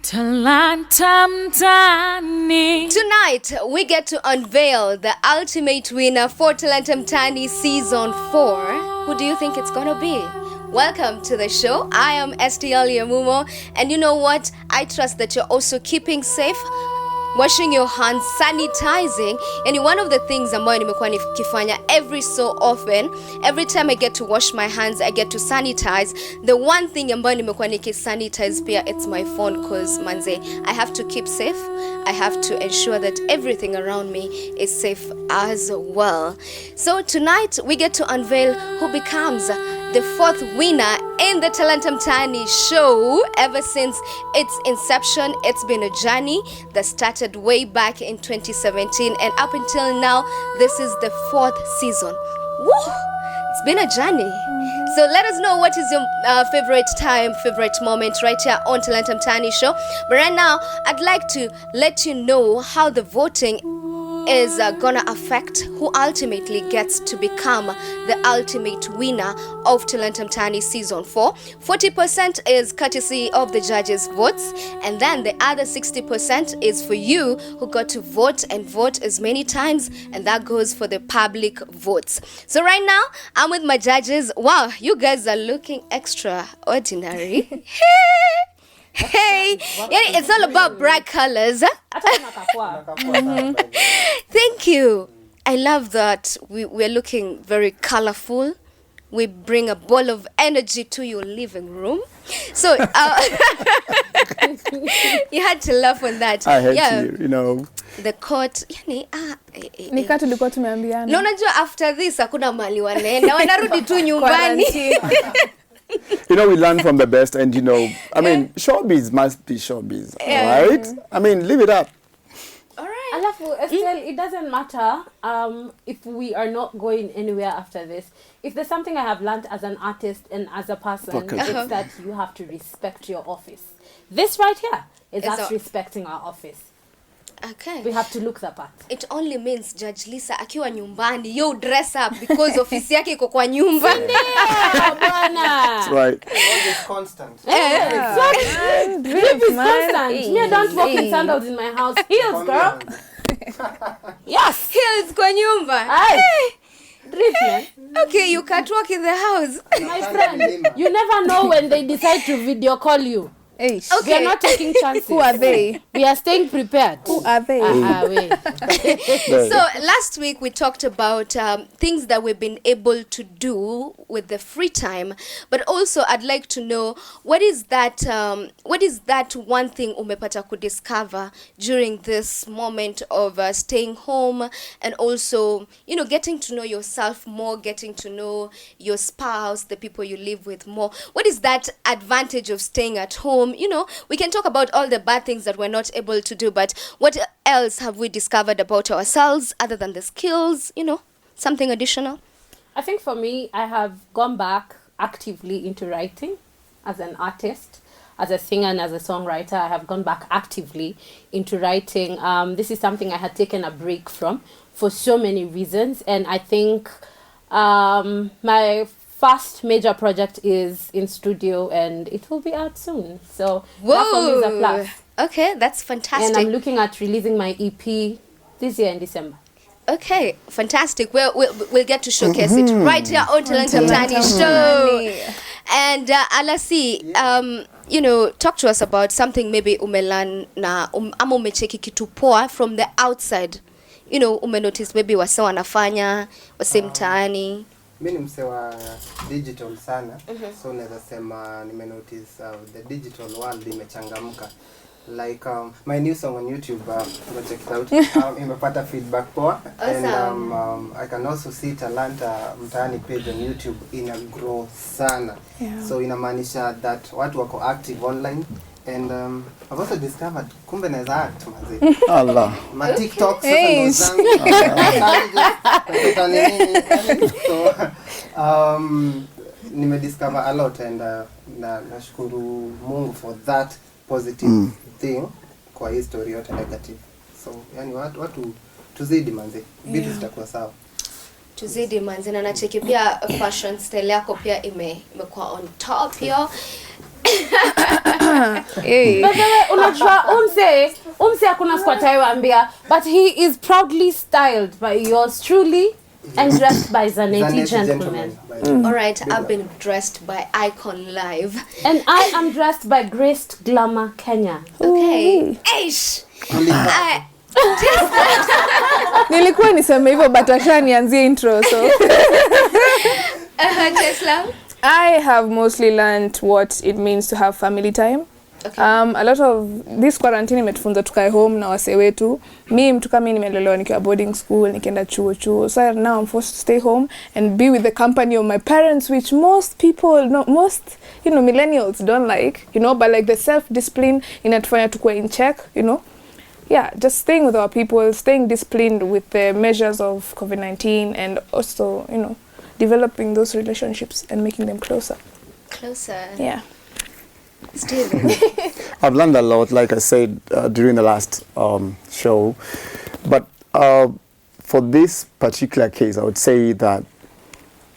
Talanta Mtaani. Tonight, we get to unveil the ultimate winner for Talanta Mtaani Season 4. Who do you think it's gonna be? Welcome to the show. I am STL Yamumo, and you know what? I trust that you're also keeping safe, washing your hands, sanitizing. And one of the things ambayo nimekuwa nikifanya every so often, every time I get to wash my hands, I get to sanitize. The one thing ambayo nimekuwa nikisanitize pia, it's my phone, cause manze, I have to keep safe. I have to ensure that everything around me is safe as well. So tonight we get to unveil who becomes the fourth winner in the Talanta Mtaani show. Ever since its inception, it's been a journey that started way back in 2017, and up until now, this is the fourth season. Woo! It's been a journey. So let us know what is your favorite time, favorite moment right here on Talanta Mtaani show. But right now, I'd like to let you know how the voting is gonna affect who ultimately gets to become the ultimate winner of Talanta Mtaani Season 4. 40% is courtesy of the judges' votes, and then the other 60% is for you who got to vote and vote as many times, and that goes for the public votes. So right now, I'm with my judges. Wow, you guys are looking extraordinary. Hey, it's all about bright colors. Thank you. I love that we're looking very colorful. We bring a ball of energy to your living room. So you had to laugh on that. I had to, you know. The court, Nika tulikuwa tumeambiana. No, unajua after this hakuna mali wanaenda, wanarudi tu nyumbani. You know, we learn from the best, and you know, I mean, showbiz must be showbiz, right? I mean, live it up. All right. Alafu, Estelle, it doesn't matter if we are not going anywhere after this. If there's something I have learned as an artist and as a person, it's that you have to respect your office. This right here is us respecting our office. Okay. We have to look the part. It only means Judge Lisa akiwa nyumbani, you dress up because ofisi yake iko kwa nyumba. That's right. It's constant. Drip is constant. Me, I don't walk in sandals in my house. Heels, girl. Yes. Heels kwa nyumba. Drip, man. Okay, you can't walk in the house. My friend, you never know when they decide to video call you. Okay. We are not taking chances. Who are they? We are staying prepared. Who are they? Wait. So last week we talked about things that we've been able to do with the free time, but also I'd like to know what is that one thing umepata kudiscover during this moment of staying home, and also, you know, getting to know yourself more, getting to know your spouse, the people you live with more. What is that advantage of staying at home? You know, we can talk about all the bad things that we're not able to do, but what else have we discovered about ourselves other than the skills, you know, something additional? I think for me, I have gone back actively into writing as an artist, as a singer and as a songwriter. I have gone back actively into writing. This is something I had taken a break from for so many reasons, and I think my first major project is in studio and it will be out soon. So that for me is a plus. Okay, that's fantastic. And I'm looking at releasing my EP this year in December. Okay, fantastic. We'll get to showcase it right here on Talanta Mtaani show. And Alasi, you know, talk to us about something maybe umelan na ama umecheki kitu poa from the outside. You know, umenotice maybe wase wanafanya, wase mtaani. Mimi ni mse wa digital sana, so naweza sema nimenotice the digital world imechangamka. Like my new song on YouTube, go check it out. Imepata feedback poa, and I can also see Talanta Mtaani page on YouTube ina grow sana. So inamaanisha that watu wako active online. And I've also discovered kumbe naweza act mazi. Allah. Ma TikTok sasa ndo zangu. So nimediscover a lot, and nashukuru Mungu for that positive thing kwa history yote negative. So yani watu tuzidi manzi. Vitu zitakuwa sawa. Tuzidi manzi, na nacheki pia fashion style yako pia imekuwa on top yo. Hey. By the way, unajua umse hakuna siku ataiwaambia, but he is proudly styled by yours truly and dressed by Zanetti gentleman. All right, I've been dressed by Icon Live. And I am dressed by Graced Glamour Kenya. Okay. Eish. Nilikuwa niseme hivyo but ashanianzie intro so. Tesla. I have mostly learned what it means to have family time. Okay. A lot of this quarantine imetufunza tukae home na wase wetu. Mtu kama nimelelewa nikiwa boarding school, nikienda chuo. So now I'm forced to stay home and be with the company of my parents, which most millennials don't like, but like the self-discipline inatufanya tukue in check, Yeah, just staying with our people, staying disciplined with the measures of COVID-19 and also, developing those relationships and making them closer. Closer. Yeah. Steven. I've learned a lot, like I said during the last show. But for this particular case, I would say that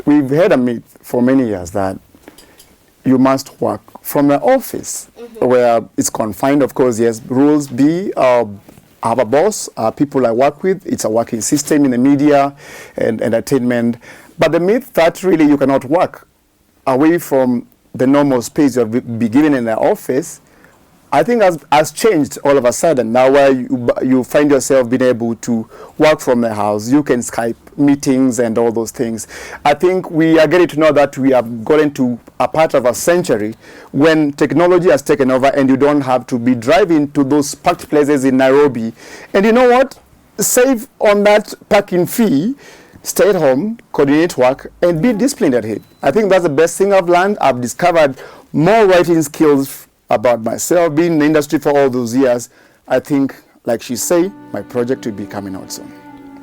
we've had a myth for many years that you must work from the office, where it's confined, of course, yes, rules be, I have a boss, people I work with, it's a working system in the media and entertainment. But the myth that really you cannot work away from the normal space you'll be given in the office, I think has changed all of a sudden. Now where you find yourself being able to work from the house, you can Skype meetings and all those things. I think we are getting to know that we have gotten to a part of a century when technology has taken over and you don't have to be driving to those packed places in Nairobi. And you know what? Save on that parking fee, stay at home, coordinate work, and be disciplined at it. I think that's the best thing I've learned. I've discovered more writing skills about myself, being in the industry for all those years. I think, like she said, my project will be coming out soon.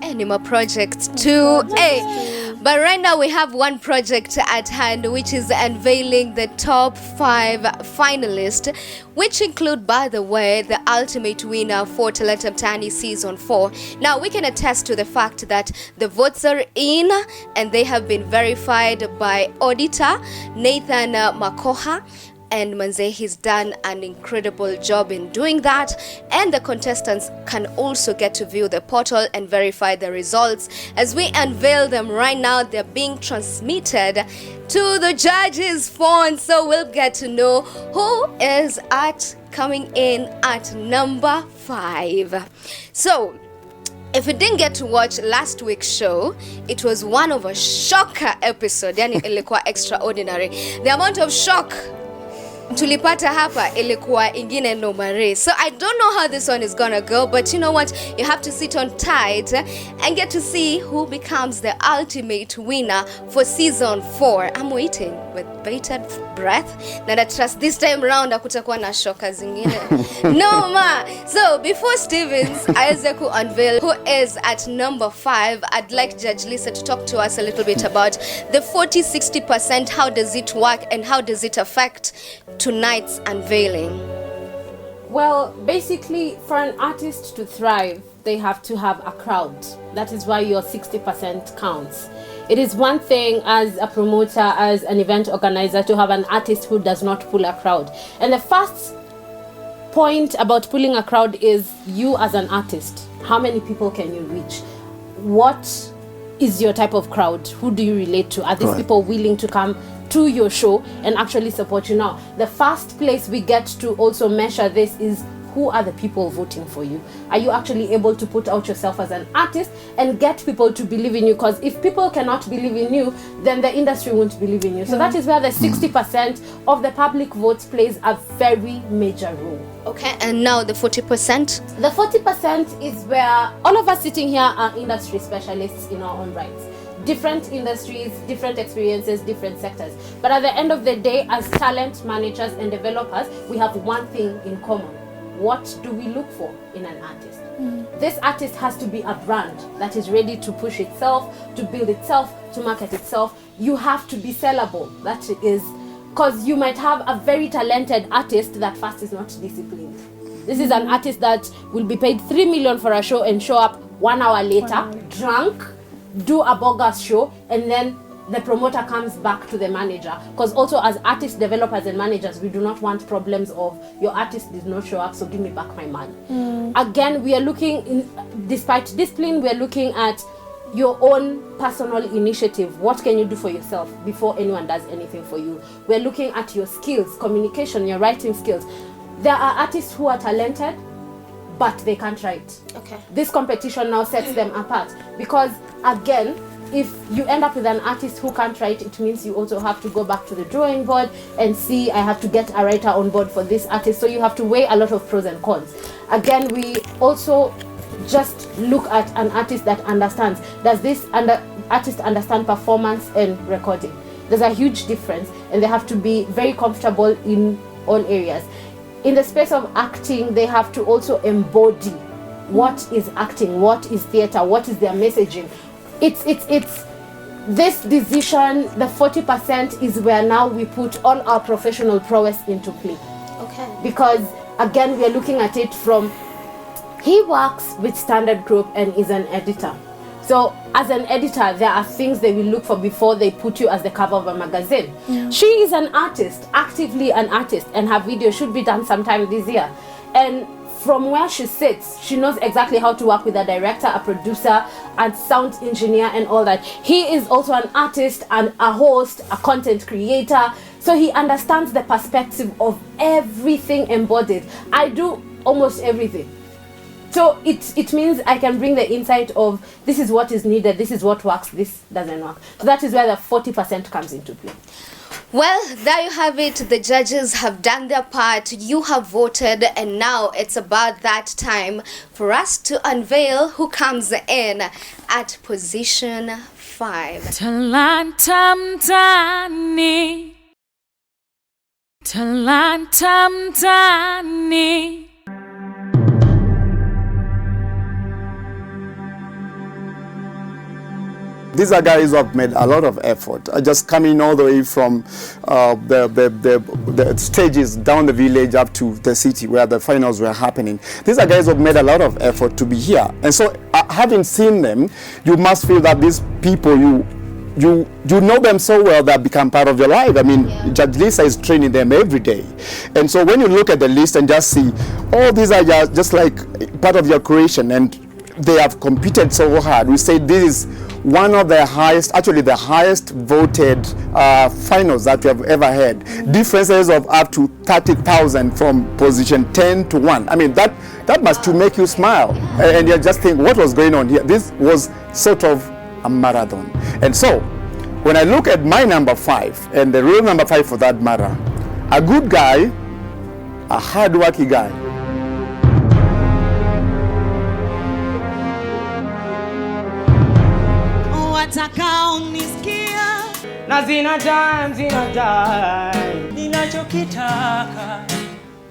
Anima projects too. Hey, but right now we have one project at hand, which is unveiling the top 5 finalists, which include, by the way, the ultimate winner for Talanta Mtaani season 4. Now we can attest to the fact that the votes are in and they have been verified by auditor Nathan Makoha. And Manze, he's done an incredible job in doing that. And the contestants can also get to view the portal and verify the results. As we unveil them right now, they're being transmitted to the judges' phone. So we'll get to know who is coming in at number 5. So, if you didn't get to watch last week's show, it was one of a shocker episode. Yani ilikuwa extraordinary. The amount of shock tulipata hapa ilikuwa ingine nomare. So I don't know how this one is gonna go, but you know what, you have to sit on tight and get to see who becomes the ultimate winner for season 4. I'm waiting with bated breath, and I trust this time round hakutakuwa na shoka zingine. No ma. So before Stevens aweze ku unveil who is at number 5, I'd like Judge Lisa to talk to us a little bit about the 40-60%. How does it work and how does it affect tonight's unveiling? Well, basically, for an artist to thrive, they have to have a crowd. That is why your 60% counts. It is one thing as a promoter, as an event organizer, to have an artist who does not pull a crowd. And the first point about pulling a crowd is you as an artist. How many people can you reach? What is your type of crowd? Who do you relate to? Are these people willing to come to your show and actually support you? Now, the first place we get to also measure this is who are the people voting for you? Are you actually able to put out yourself as an artist and get people to believe in you? Because if people cannot believe in you, then the industry won't believe in you. So that is where the 60% of the public votes plays a very major role. Okay, and now the 40%? The 40% is where all of us sitting here are industry specialists in our own rights. Different industries, different experiences, different sectors. But at the end of the day, as talent managers and developers, we have one thing in common. What do we look for in an artist? This artist has to be a brand that is ready to push itself, to build itself, to market itself. You have to be sellable. That is, because you might have a very talented artist that first is not disciplined. This is an artist that will be paid 3 million for a show and show up 1 hour later, drunk, do a bogus show, and then the promoter comes back to the manager, because also as artists, developers and managers, we do not want problems of your artist did not show up, so give me back my money. Again, we are looking, despite discipline, we are looking at your own personal initiative. What can you do for yourself before anyone does anything for you? We're looking at your skills, communication, your writing skills. There are artists who are talented, but they can't write. Okay. This competition now sets them apart, because again, if you end up with an artist who can't write, it means you also have to go back to the drawing board and see, I have to get a writer on board for this artist. So you have to weigh a lot of pros and cons. Again, we also just look at an artist that understands. Does this artist understand performance and recording? There's a huge difference, and they have to be very comfortable in all areas. In the space of acting, they have to also embody what is acting, what is theater, what is their messaging. It's this decision, the 40% is where now we put all our professional prowess into play. Okay. Because again, we are looking at it from, he works with Standard Group and is an editor. So as an editor, there are things they will look for before they put you as the cover of a magazine. She is an artist, actively an artist, and her video should be done sometime this year. And from where she sits, she knows exactly how to work with a director, a producer, and sound engineer and all that. He is also an artist and a host, a content creator. So he understands the perspective of everything embodied. I do almost everything. So it means I can bring the insight of this is what is needed, this is what works, this doesn't work. So that is where the 40% comes into play. Well, there you have it. The judges have done their part. You have voted, and now it's about that time for us to unveil who comes in at position 5. Talanta Mtaani. Talanta Mtaani. These are guys who have made a lot of effort. Just coming all the way from the stages down the village up to the city where the finals were happening. These are guys who have made a lot of effort to be here. And so having seen them, you must feel that these people, you know them so well that become part of your life. I mean, Judge Lisa is training them every day. And so when you look at the list and just see, all these are just like part of your creation, and they have competed so hard. We say this is one of the highest, actually the highest voted finals that we have ever had. Differences of up to 30,000 from position 10 to 1. I mean, that must to make you smile. And you just think, what was going on here? This was sort of a marathon. And so, when I look at my number 5, and the real number 5 for that matter, a good guy, a hard-working guy. Watakaonisikia na zina time ninachokitaka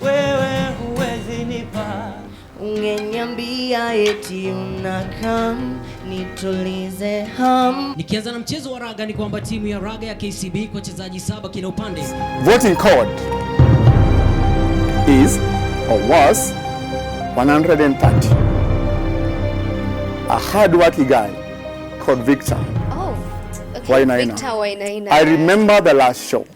wewe huwezi nipa. Ungeniambia eti unakam nitulize ham. Nikianza na mchezo wa raga ni kwamba timu ya raga ya KCB kwa wachezaji 7 kila upande. Voting code is or was 130. A hard-working guy called Victor. Oh, okay. Wainaina. Victor Wainaina. I remember the last show.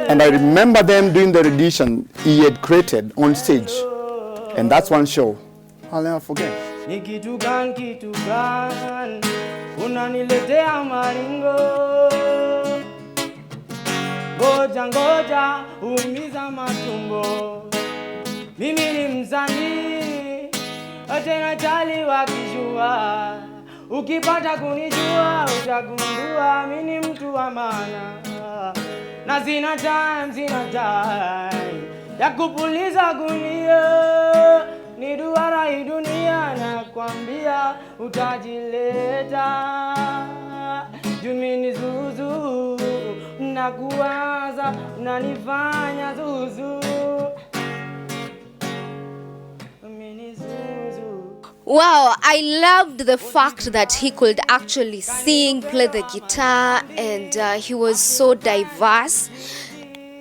And I remember them doing the rendition he had created on stage. And that's one show I'll never forget. Ni kitu gani unaniletea maringo, ngoja umiza matumbo. Mimi ni msanii tena chali wakijua, ukipata kunijua utagundua mimi ni mtu wa maana. Na zina time ya kupuliza gunia, ni duara hii dunia na kwambia utajileta. Jumi ni zuzu na kuwaza unanifanya zuzu. Mimi zuzu. Wow, I loved the fact that he could actually sing, play the guitar, and he was so diverse.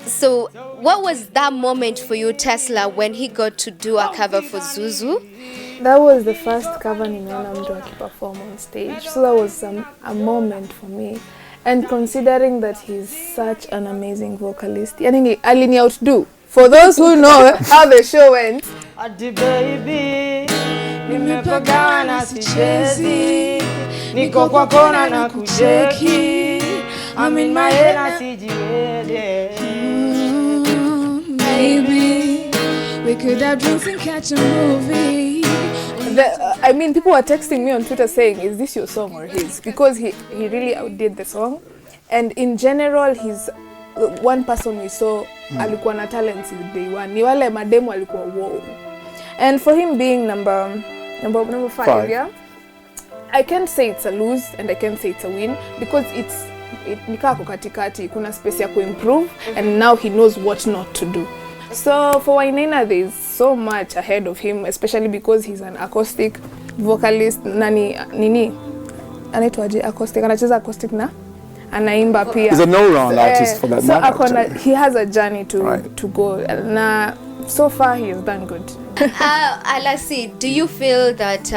So what was that moment for you, Tesla, when he got to do a cover for Zuzu? That was the first cover nimeona mtu akiperform on stage. So that was a moment for me. And considering that he's such an amazing vocalist, yani alini outdo. For those who know how the show went. Adi baby, nimepagawa na sichezi, niko kwa kona na kucheki, I'm in my head na sijiwede. Maybe we could have drinks and catch a movie. I mean, people were texting me on Twitter saying, is this your song or his? Because he really outdid the song. And in general, he's one person we saw, alikuwa na talent since day one. Ni wale mademo alikuwa wow. And for him being number 5, yeah, I can't say it's a lose and I can't say it's a win because nikaa katikati, kuna space ya kuimprove and now he knows what not to do. So for Wainaina, there's so much ahead of him, especially because he's an acoustic vocalist. Nini anaitwaje acoustic, anacheza acoustic na anaimba pia. He's an all-round artist for that matter. He has a journey to go. Na so far he has done good. Alasi, do you feel that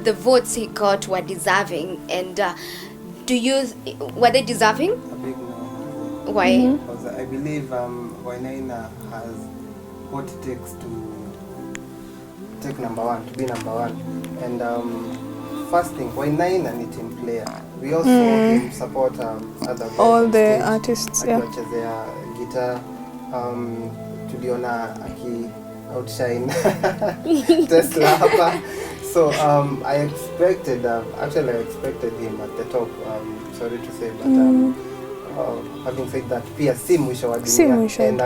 the votes he got were deserving, and were they deserving? A big no. Why? Because I believe Wainaina has what it takes to take number one, to be number one. And first thing, Wainaina ni team player. We also him support other guys. All the artists, yeah. Akiwachezea guitar, tuliona outshine Tesla hapa. So I expected him at the top. Sorry to say, but having said that, pia si mwisho wa dunia. And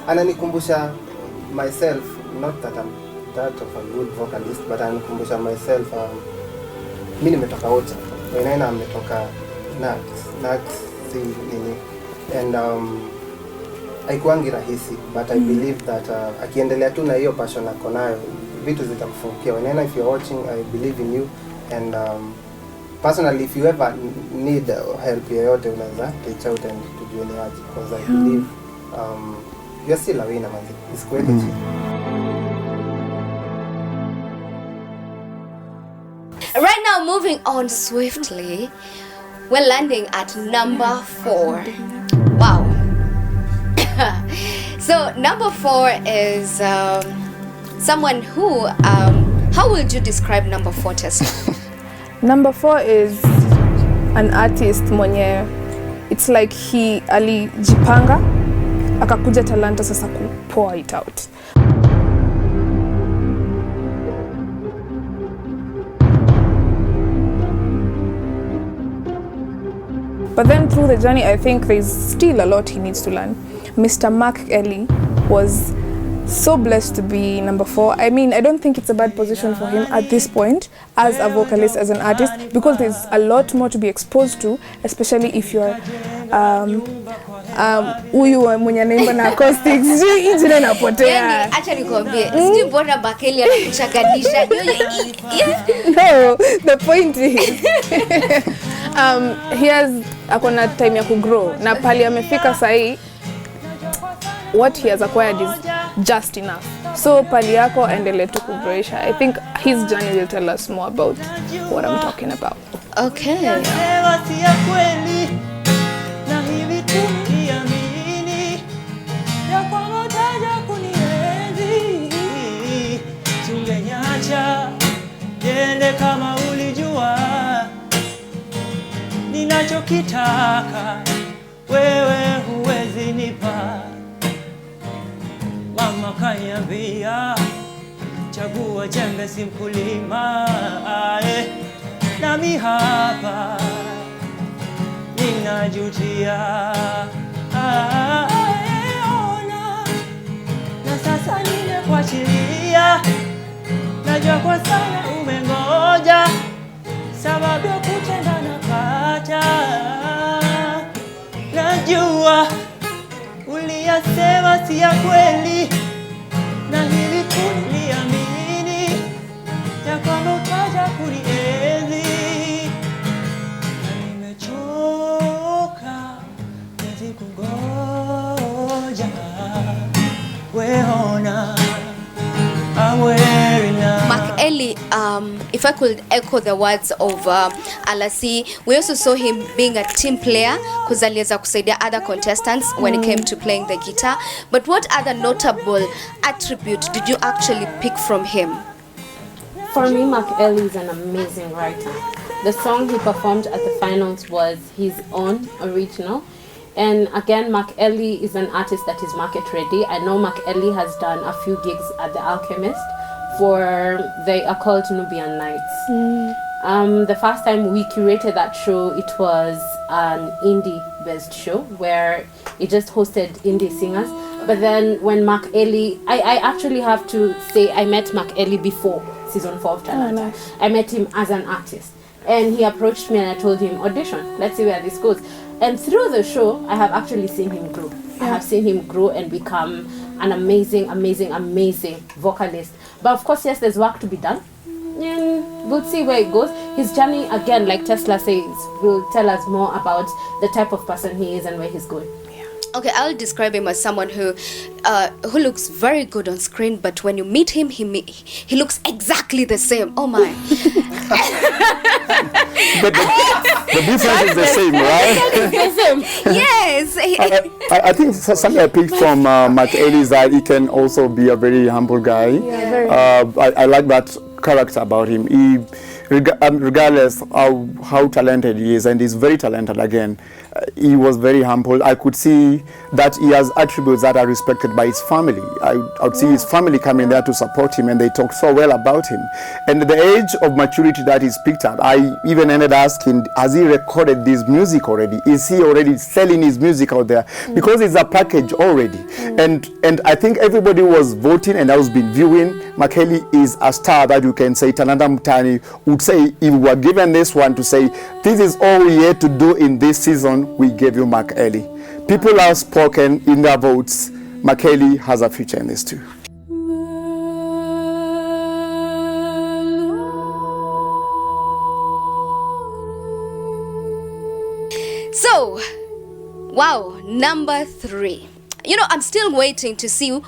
ananikumbusha myself, not that I'm that of a good vocalist, but ananikumbusha myself. Mimi nimetoka wote. Wainaina ametoka Nax si nini. And haikuangi rahisi, but I believe that akiendelea tu na hiyo passion ako nayo, vitu zitamfungukia. Wainaina, if you're watching, I believe in you. And personally, if you ever need help yoyote, unaweza reach out and tujueleaje, because I believe you're still a winner, man. It's quite Right now, moving on swiftly, we're landing at number 4. Wow. So number 4 is someone who, how would you describe number 4, Tessa? Number 4 is an artist mwenye, it's like he alijipanga, akakuja Talanta sasa pour it out. But then through the journey, I think there's still a lot he needs to learn. Mr. Mark Ellie was so blessed to be number 4. I mean, I don't think it's a bad position for him at this point as a vocalist, as an artist, because there's a lot more to be exposed to, especially if you're huyu mwenye anaimba na acoustics. Injini napotea. Yani, acha nikwambie, sijui mbona Bakeli anakuchanganyisha. No, the point is he has akona time ya kugrow na pali amefika sahi, what he has acquired is just enough. So pali yako endelee tu kugrowisha. I think his journey will tell us more about what I'm talking about. Okay. Kama ulijua ninachokitaka wewe huwezi nipa. Mama kaniambia chagua jembe si mkulima, nami hapa ninajutia. Ona na sasa nimekuachilia, najua kwa sana umengoja sababu ya kutengana kata. Najua uliyasema si ya kweli, na hivi kuliamini ya kwamba utaja kunienzi. Na nimechoka niwezi kungoja, weona Mark Ellie actually, if I could echo the words of Alasi, we also saw him being a team player because aliweza kusaidia other contestants when it came to playing the guitar. But what other notable attribute did you actually pick from him? For me, Mark Ellie is an amazing writer. The song he performed at the finals was his own original. And again, Mark Ellie is an artist that is market ready. I know Mark Ellie has done a few gigs at the Alchemist for, they are called Nubian Nights. The first time we curated that show, it was an indie-based show where it just hosted indie singers. But then when Mark Ellie, I actually have to say I met Mark Ellie before season 4 of Talanta. Nice. I met him as an artist. And he approached me and I told him, audition, let's see where this goes. And through the show, I have actually seen him grow. I have seen him grow and become an amazing, amazing, amazing vocalist. But of course, yes, there's work to be done. And we'll see where it goes. His journey, again, like Tesla says, will tell us more about the type of person he is and where he's going. Okay, I'll describe him as someone who looks very good on screen, but when you meet him, he looks exactly the same. Oh my! But the difference is the same, right? Yes. I think something I picked from Mark Ellie is that he can also be a very humble guy. I like that character about him. He, regardless of how talented he is, and he's very talented again, he was very humble. I could see that he has attributes that are respected by his family. I would see his family coming there to support him, and they talk so well about him. And the age of maturity that he's picked up, I even ended asking, has he recorded this music already? Is he already selling his music out there? Because it's a package already. And I think everybody was voting, and I was been viewing. Makeli is a star that you can say, Talanta Mtaani would say, if we were given this one to say, this is all we had to do in this season, we gave you Mark Ellie. People have spoken in their votes. Mark Ellie has a future in this too. So, wow, number 3. You know, I'm still waiting to see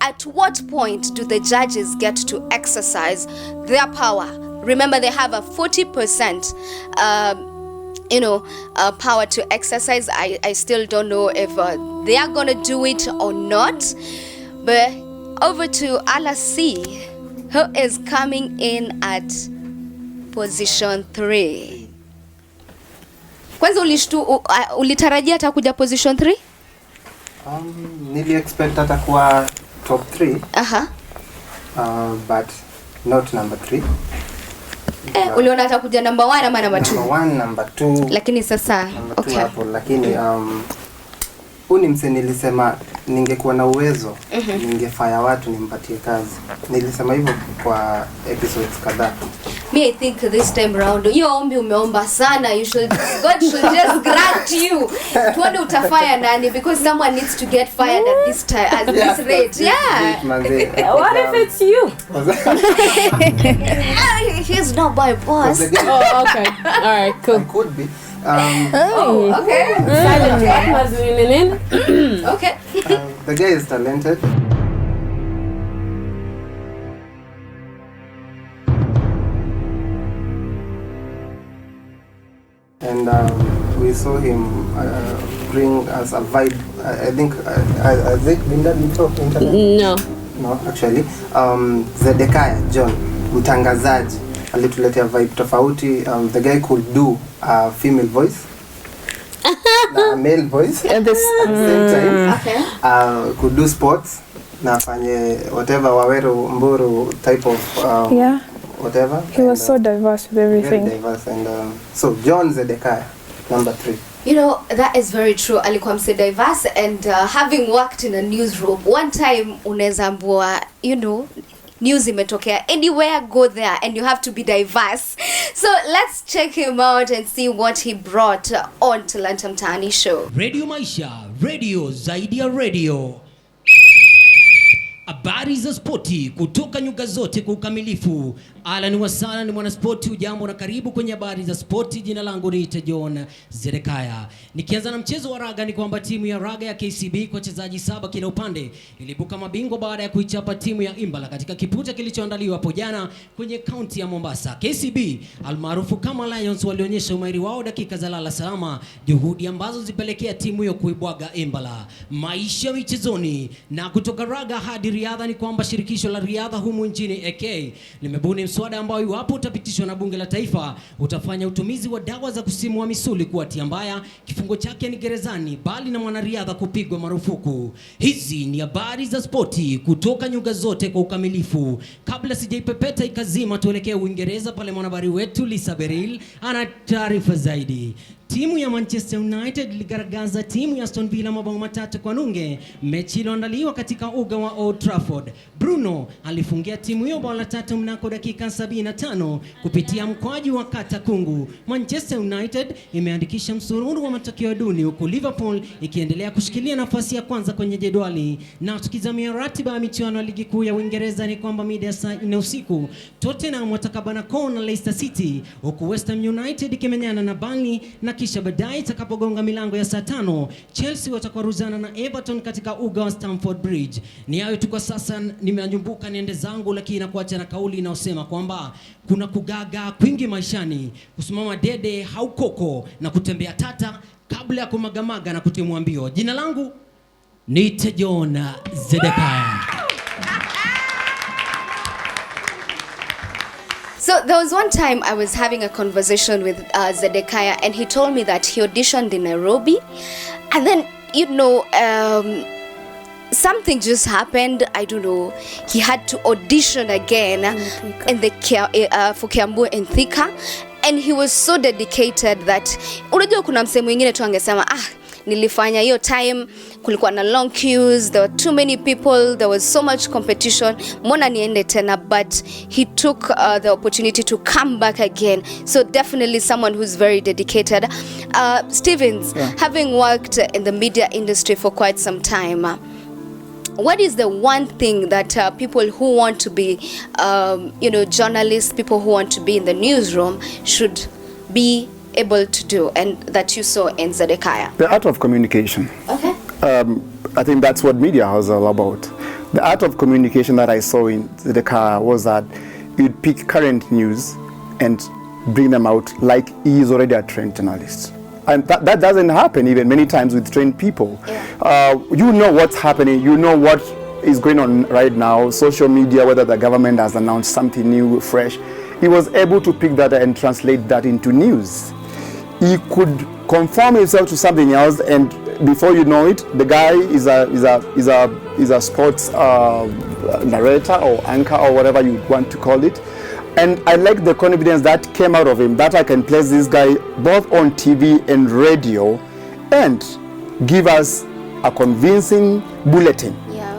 at what point do the judges get to exercise their power. Remember, they have a 40% power to exercise. I still don't know if they are gonna do it or not. But over to Alasi, who is coming in at position 3. Kwanza ulitarajia atakuja position 3? Nili expect atakuwa top 3. But not number 3. Uliona atakuja number 1 ama number 2? Number 1, number 2. Lakini sasa okay. Hapo, lakini huni mse nilisema ningekuwa na uwezo ningefanya watu nimpatie kazi. Nilisema hivyo kwa episodes kadhaa. Me, I think this time round hiyo ombi umeomba sana. God should just grant you. Tuone utafanya nani, because someone needs to get fired at this time, at this rate. Yeah. What if it's you? He's not my boss. Oh, okay. All right, cool. It could be. Okay. Okay. The guy is talented. And we saw him bring us a vibe. I think has it been done before? No, actually. Zedekaya John, mtangazaji, alituletea vibe tofauti. The guy could do a female voice, a male voice at the same time. Okay. Could do sports, na afanye whatever Waweru Mburu type of whatever. He was so diverse with everything. Very diverse. And so John Zedekaya, number 3. You know, that is very true. Alikuwa mse diverse, and having worked in a newsroom, one time unaweza ambua, news imetokea anywhere, go there, and you have to be diverse. So let's check him out and see what he brought on Talanta Mtaani show. Radio Maisha, radio zaidi ya radio. Habari za spoti kutoka nyuga zote kwa ukamilifu. Ahlan wa sahlan ni mwanaspoti, ujambo na karibu kwenye habari za spoti. Jina langu ni John Zedekaya. Nikianza na mchezo wa raga ni kwamba timu ya raga ya KCB kwa wachezaji 7 kila upande ilibuka mabingwa baada ya kuichapa timu ya Imbala katika kiputa kilichoandaliwa hapo jana kwenye kaunti ya Mombasa. KCB almaarufu kama Lions walionyesha umahiri wao dakika za lala salama, juhudi ambazo zipelekea timu hiyo kuibwaga Imbala. Maisha michezoni na kutoka raga hadi riadha ni kwamba shirikisho la riadha humu nchini AK limebuni mswada ambao iwapo utapitishwa na bunge la taifa utafanya utumizi wa dawa za kusimua misuli kuwa hatia mbaya. Kifungo chake ni gerezani, bali na mwanariadha kupigwa marufuku. Hizi ni habari za spoti kutoka nyuga zote kwa ukamilifu. Kabla sijaipepeta ikazima, tuelekee Uingereza pale mwanahabari wetu Lisa Beril ana taarifa zaidi. Timu ya Manchester United iligaragaza timu ya Aston Villa mabao 3-0, mechi iliyoandaliwa katika uga wa Old Trafford. Bruno alifungia timu hiyo bao la 3 mnako dakika 75 kupitia mkwaju wa kata kungu. Manchester United imeandikisha msururu wa matokeo duni, huku Liverpool ikiendelea kushikilia nafasi ya kwanza kwenye jedwali. Na tukizamia ratiba ya michuano ya ligi kuu ya Uingereza ni kwamba mida ya saa 4 usiku Tottenham watakabana na Leicester City, huku West Ham United ikimenyana na Burnley, na kisha baadaye itakapogonga milango ya saa 5 Chelsea watakwaruzana na Everton katika uga wa Stamford Bridge. Ni hayo tu kwa sasa, nimeanyumbuka niende zangu, lakini nakuacha na kauli inayosema kwamba kuna kugaga kwingi maishani, kusimama dede haukoko na kutembea tata kabla ya kumagamaga na kutimua mbio. Jina langu ni John Zedekaya. So there was one time I was having a conversation with Zedekiah, and he told me that he auditioned in Nairobi, and then something just happened. I don't know. He had to audition again in the for Kiambu and Thika, and he was so dedicated that unajua kuna msemo mwingine tu angesema nilifanya hiyo time kulikuwa na long queues, there were too many people, there was so much competition, mbona niende tena, but he took the opportunity to come back again. So definitely someone who's very dedicated. Stevens, having worked in the media industry for quite some time, what is the one thing that people who want to be journalists, people who want to be in the newsroom should be able to do, and that you saw in Zedekiah? The art of communication. Okay. I think that's what media is all about. The art of communication that I saw in Zedekiah was that you'd pick current news and bring them out like he is already a trained journalist. And that doesn't happen even many times with trained people. Yeah. You know what's happening, you know what is going on right now, social media, whether the government has announced something new, fresh. He was able to pick that and translate that into news. He could conform himself to something else, and before you know it, the guy is a sports narrator or anchor or whatever you want to call it. And I like the confidence that came out of him, that I can place this guy both on TV and radio and give us a convincing bulletin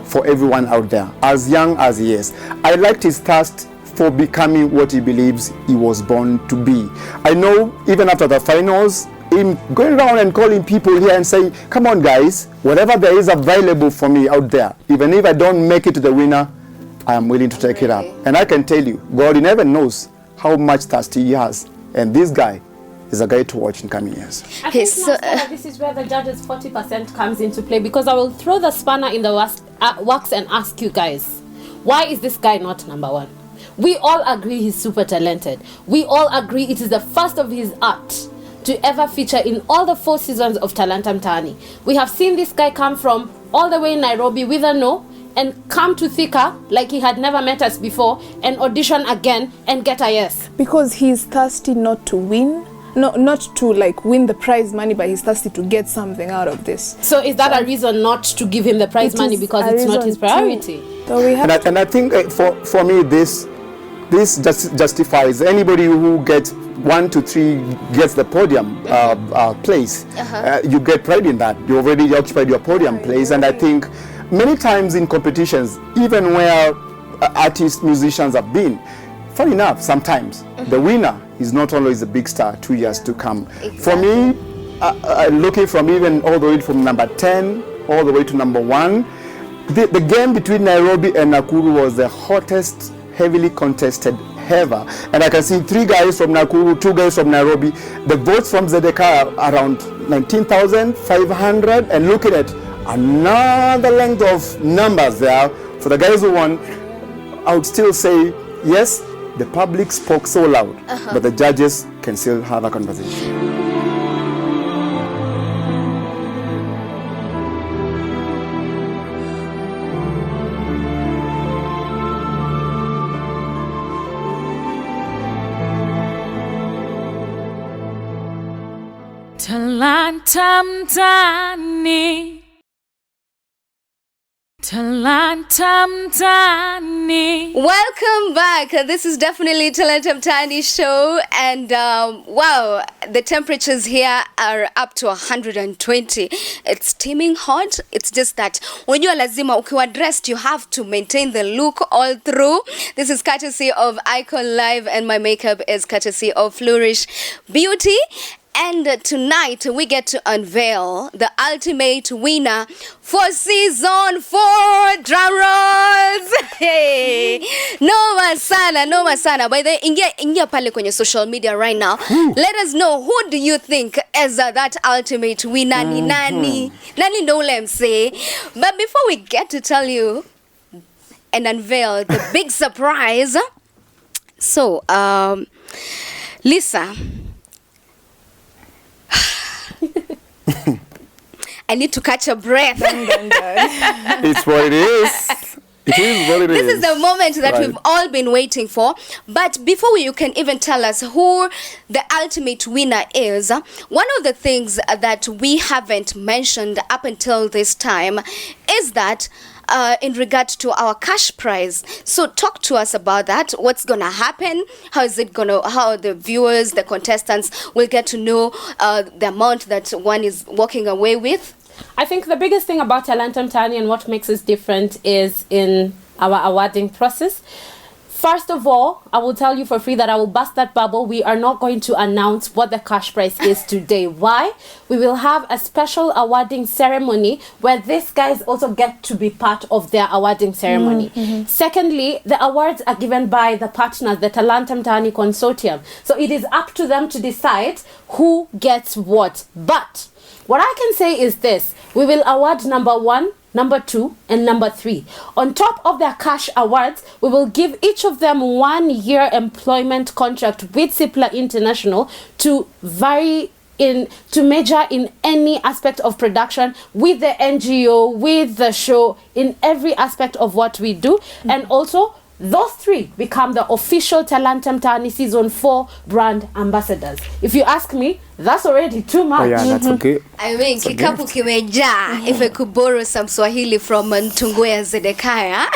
for everyone out there, as young as he is. I liked his thirst for becoming what he believes he was born to be. I know even after the finals, him going around and calling people here and saying, come on guys, whatever there is available for me out there, even if I don't make it to the winner, I am willing to take it up. And I can tell you, God in heaven knows how much thirst he has. And this guy is a guy to watch in coming years. I think this is where the judges 40% comes into play, because I will throw the spanner in the works and ask you guys, why is this guy not number 1? We all agree he's super talented. We all agree it is the first of his art to ever feature in all the 4 seasons of Talanta Mtaani. We have seen this guy come from all the way in Nairobi with a no, and come to Thika like he had never met us before, and audition again and get a yes. Because he's thirsty not to win. No, not to like win the prize money, but he's thirsty to get something out of this. So is that a reason not to give him the prize money, because it's not his priority? So we have and I think for me this just justifies anybody who gets 1 to 3 gets the podium place. You get pride in that. You already occupied your podium place, and I think many times in competitions, even where artists, musicians have been, funny enough, sometimes the winner is not always a big star 2 years to come. Exactly. For me, looking from even all the way from number 10 all the way to number 1, the game between Nairobi and Nakuru was the hottest, heavily contested ever. And I can see 3 guys from Nakuru, 2 guys from Nairobi. The votes from Zedekaya are around 19,500. And looking at another length of numbers there for the guys who won, I would still say, yes, the public spoke so loud, but the judges can still have a conversation. Talanta Mtaani, Talanta Mtaani. Welcome back. This is definitely Talanta Mtaani show, and wow, the temperatures here are up to 120. It's steaming hot. It's just that when you are lazima ukiwa dressed, you have to maintain the look all through. This is courtesy of Icon Live, and my makeup is courtesy of Flourish Beauty. And tonight we get to unveil the ultimate winner for season 4. Drum rolls. Hey. Noma sana. By the way, ingia pale kwenye social media right now. Let us know, who do you think is that ultimate winner? Ni nani? Nani ndo ule mse? But before we get to tell you and unveil the big surprise, so Lisa, I need to catch a breath. It's what it is. It is what it is. This is the moment that we've all been waiting for. But before you can even tell us who the ultimate winner is, one of the things that we haven't mentioned up until this time is that in regard to our cash prize. So talk to us about that. What's gonna happen? How the viewers, the contestants will get to know the amount that one is walking away with? I think the biggest thing about Talanta Mtaani and what makes us different is in our awarding process. First of all, I will tell you for free that I will bust that bubble. We are not going to announce what the cash prize is today. Why? We will have a special awarding ceremony where these guys also get to be part of their awarding ceremony. Secondly, the awards are given by the partners, the Talanta Mtaani Consortium. So it is up to them to decide who gets what. But what I can say is this: we will award number 1, number 2, and number 3. On top of their cash awards, we will give each of them 1-year employment contract with Cipla International to major in any aspect of production with the NGO, with the show, in every aspect of what we do. And also, those 3 become the official Talanta Mtaani Season 4 brand ambassadors. If you ask me, that's already too much. Oh yeah, that's okay. I mean, kikapu kimeja. If I could borrow some Swahili from Ntungwea Zedekaya.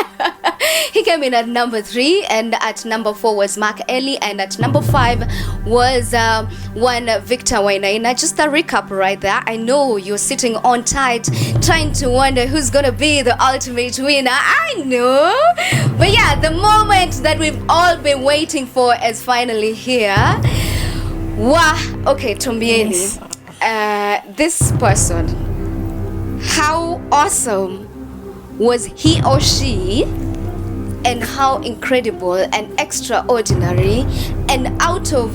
He came in at number 3, and at number 4 was Mark Ellie, and at number 5 was one Victor Wainaina. Just a recap right there. I know you're sitting on tight, trying to wonder who's gonna be the ultimate winner. I know. But yeah, the moment that we've all been waiting for is finally here. Wow. Okay, Tumbieni. This person, how awesome was he or she, and how incredible and extraordinary, and out of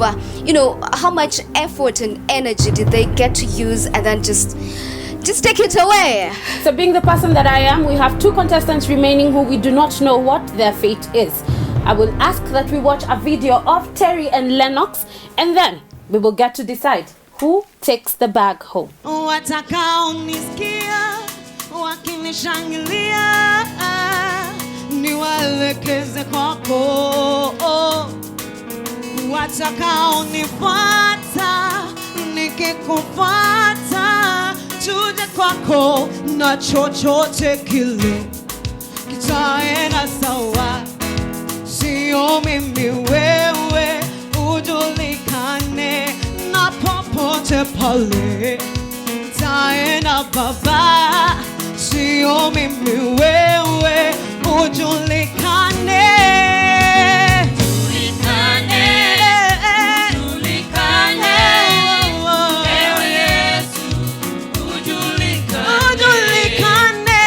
how much effort and energy did they get to use, and then just take it away. So being the person that I am, we have 2 contestants remaining who we do not know what their fate is. I will ask that we watch a video of Terry and Lennox, and then we will get to decide who takes the bag home. Watakaonisikia wakinishangilia niwaelekeze kwako, watakaonifuata nikikufuata tuje kwako, na chochote kile kitaenda sawa. Sio mimi wewe, ujulikane na popote pale taenda baba. Sio mimi wewe, ujulikane. Ujulikane.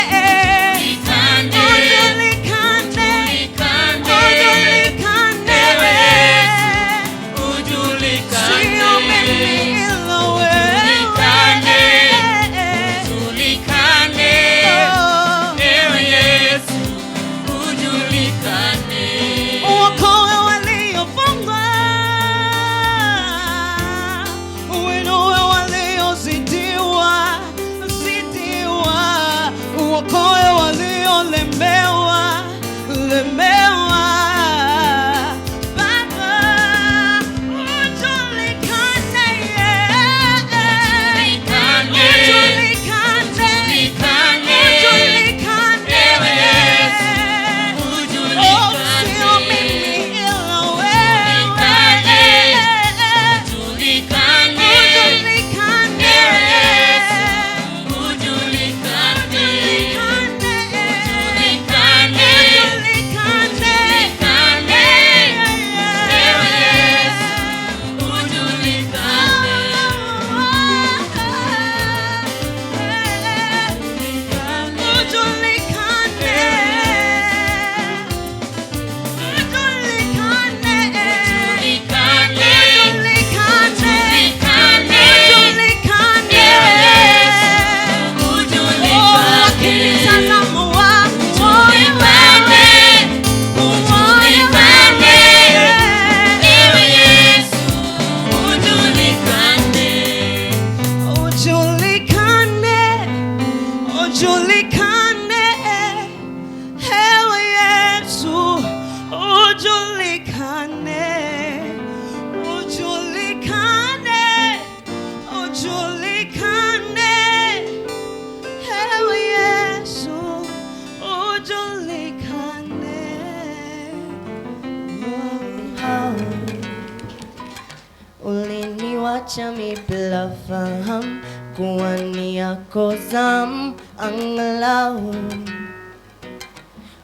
wacha mi bila fahamu kuwa ni yako zamu, angalau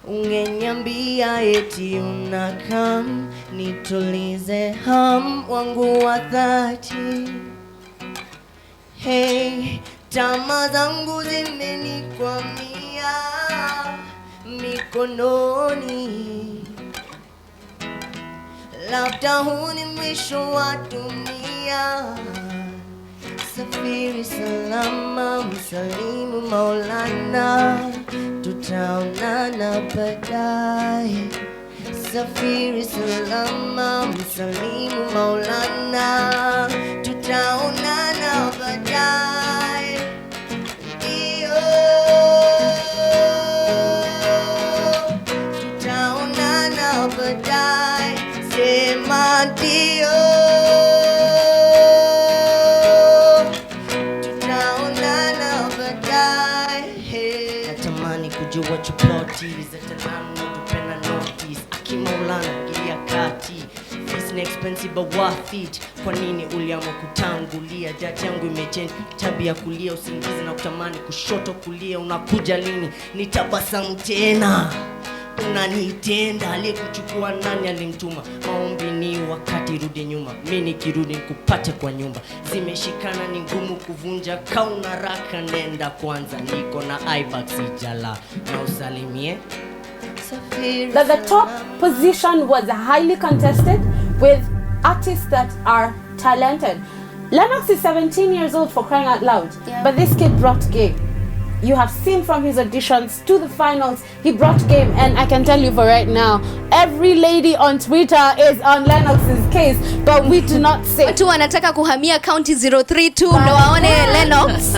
ungeniambia eti unakam nitulize ham wangu wa dhati. Hey, tamaa zangu zimenikwamia mikononi, labda huu ni mwisho wa dunia. Safiri salama, msalimu Maulana, tutaonana baadaye. Safiri salama, msalimu Maulana, tutaonana baadaye. Ndio, tutaonana baadaye. Sema ndio, tutaonana baadaye. Natamani kujua chuploti zatanani tupenda notice. Akimaulana gilia kati fees ni expensive but worth it. Kwa nini uliamua kutangulia? Dati yangu imechange tabia kulia usingizi na kutamani kushoto kulia. Unakuja lini? Nitabasamu tena. Unanitenda, aliyekuchukua nani alimtuma? Maombi ni wakati rudi nyuma, mimi nikirudi nikupate kwa nyumba. Zimeshikana ni ngumu kuvunja, kauna raka nenda kwanza. Niko na iBag sijala na usalimie. That the top position was highly contested with artists that are talented. Lennox is 17 years old, for crying out loud. Yeah. But this kid brought game. You have seen from his auditions to the finals, he brought game. And I can tell you for right now, every lady on Twitter is on Lennox's case, but we do not say. Watu wanataka kuhamia county 032 ndo waone Lennox.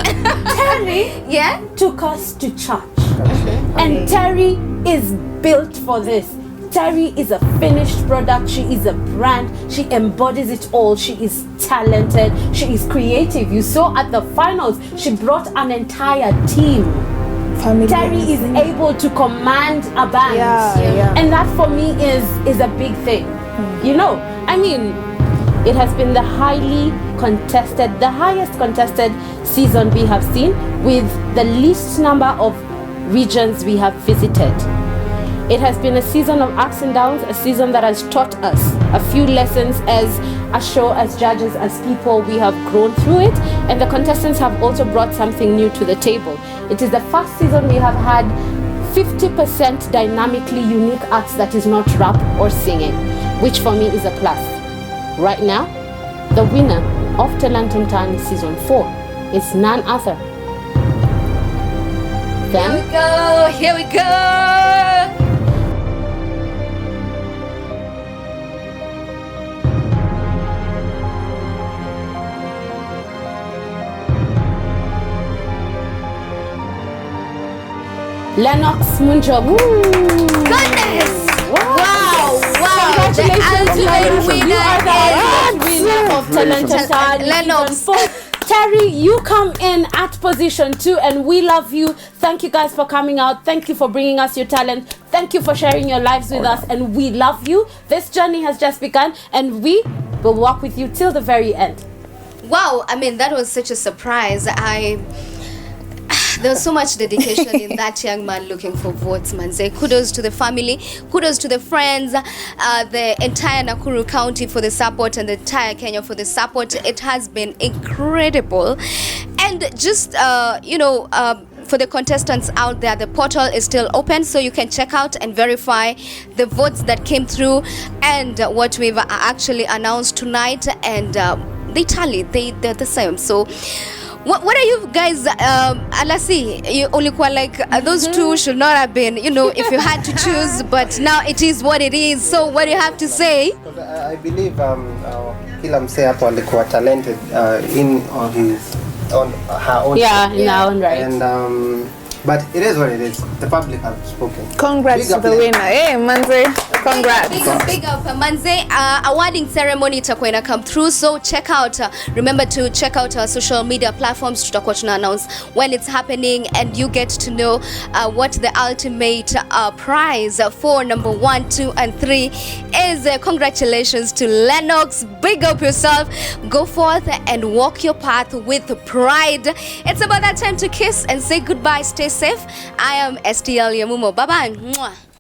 Terry Yeah? took us to church. And Terry is built for this. Terry is a finished product. She is a brand. She embodies it all. She is talented. She is creative. You saw at the finals, she brought an entire team. Family. Terry is able to command a band. Yeah. And that for me is a big thing. You know, I mean, it has been the highly contested, the highest contested season we have seen, with the least number of regions we have visited. It has been a season of ups and downs, a season that has taught us a few lessons as a show, as judges, as people. We have grown through it, and the contestants have also brought something new to the table. It is the first season we have had 50% dynamically unique acts that is not rap or singing, which for me is a plus. Right now, the winner of Talanta Mtaani Season 4 is none other than... Here we go. Lennox Munjogu. Goodness! Wow! Congratulations, The ultimate winner you are the is winner of Talanta Mtaani Lennox. Season 4. Terry, you come in at position 2, and we love you. Thank you guys for coming out. Thank you for bringing us your talent. Thank you for sharing your lives with us, and we love you. This journey has just begun, and we will walk with you till the very end. Wow, I mean, that was such a surprise. There was so much dedication in that young man looking for votes, man. Say kudos to the family, kudos to the friends, the entire Nakuru County for the support, and the entire Kenya for the support. It has been incredible. And just, for the contestants out there, the portal is still open, so you can check out and verify the votes that came through and what we've actually announced tonight. And they tally, they're the same. So what are you guys, Alasi, you ulikuwa like those two should not have been, if you had to choose, but now it is what it is. So what do you have to say? I believe kila msee hapo alikuwa talented in her own in our own right. And But it is what it is. The public have spoken. Congrats Big to up the them. winner. Hey, Manze, congrats. Big up Manze. Awarding ceremony itakuwa ina come through, so check out remember to check out our social media platforms. Tutakuwa tuna announce when it's happening, and you get to know what the ultimate prize for number 1, 2 and 3 is. Congratulations to Lennox. Big up yourself. Go forth and walk your path with pride. It's about that time to kiss and say goodbye. Stay safe. I am STL Yamumo. Bye bye.